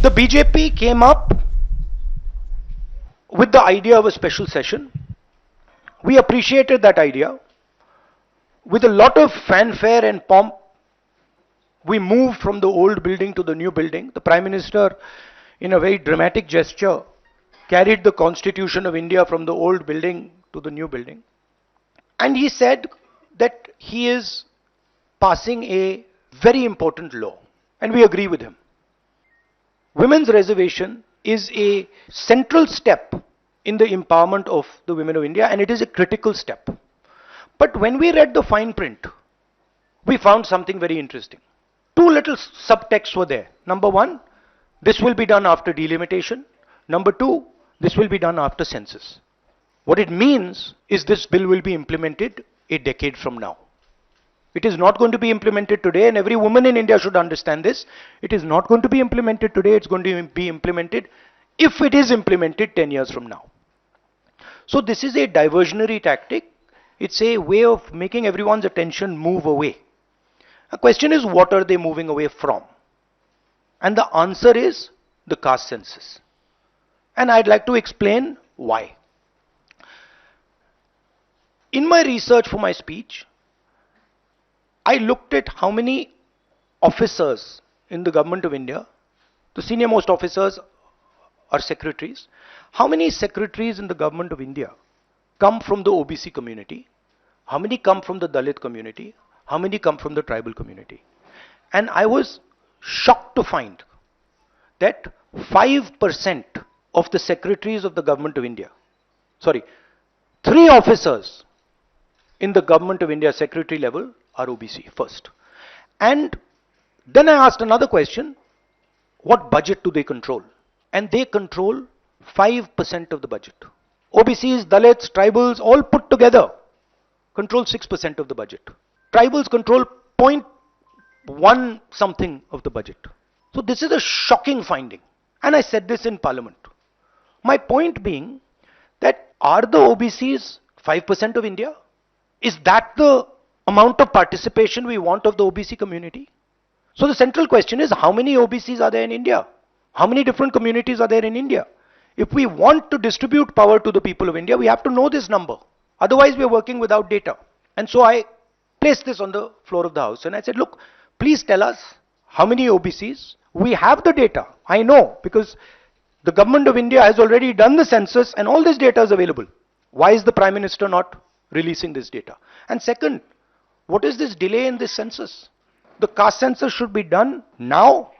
The BJP came up with the idea of a special session. We appreciated that idea. With a lot of fanfare and pomp, we moved from the old building to the new building. The Prime Minister, in a very dramatic gesture, carried the Constitution of India from the old building to the new building. And he said that he is passing a very important law. And we agree with him. Women's reservation is a central step in the empowerment of the women of India, and it is a critical step. But when we read the fine print, we found something very interesting. Two little subtexts were there. Number one, this will be done after delimitation. Number two, this will be done after census. What it means is this bill will be implemented a decade from now. It is not going to be implemented today, and every woman in India should understand this. It is not going to be implemented today, it's going to be implemented if it is implemented 10 years from now. So this is a diversionary tactic. It's a way of making everyone's attention move away. The question is, what are they moving away from? And the answer is the caste census. And I'd like to explain why. In my research for my speech, I looked at how many officers in the government of India, the senior most officers are secretaries, how many secretaries in the government of India come from the OBC community, how many come from the Dalit community, how many come from the tribal community. And I was shocked to find that 5% of the secretaries of the government of India, 3 officers in the government of India secretary level are OBC first. And then I asked another question, what budget do they control? And they control 5% of the budget. OBCs, Dalits, tribals all put together control 6% of the budget. Tribals control 0.1 something of the budget. So this is a shocking finding. And I said this in Parliament. My point being that are the OBCs 5% of India? Is that the amount of participation we want of the OBC community? So the central question is, how many OBCs are there in India? How many different communities are there in India? If we want to distribute power to the people of India, we have to know this number. Otherwise, we are working without data. And so I placed this on the floor of the House and I said, look, please tell us how many OBCs. We have the data. I know, because the government of India has already done the census and all this data is available. Why is the Prime Minister not releasing this data? And second, what is this delay in this census? The caste census should be done now,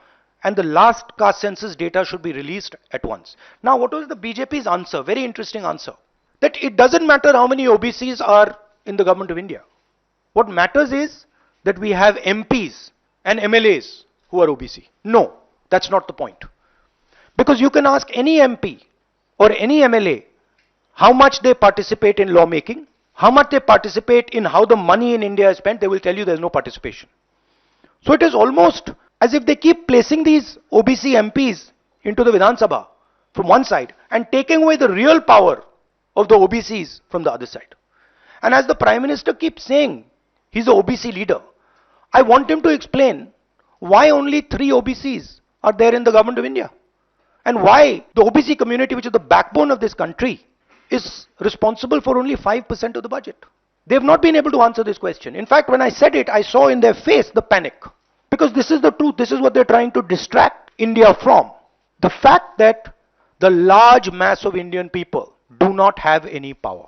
and the last caste census data should be released at once. Now, what was the BJP's answer? Very interesting answer. That it doesn't matter how many OBCs are in the government of India. What matters is that we have MPs and MLAs who are OBC. No, that's not the point. Because you can ask any MP or any MLA how much they participate in lawmaking, how much they participate in how the money in India is spent, they will tell you there's no participation. So it is almost as if they keep placing these OBC MPs into the Vidhan Sabha from one side and taking away the real power of the OBCs from the other side. And as the Prime Minister keeps saying, he's an OBC leader, I want him to explain why only 3 OBCs are there in the government of India. And why the OBC community, which is the backbone of this country, is responsible for only 5% of the budget. They have not been able to answer this question. In fact, when I said it, I saw in their face the panic. Because this is the truth, this is what they're trying to distract India from. The fact that the large mass of Indian people do not have any power.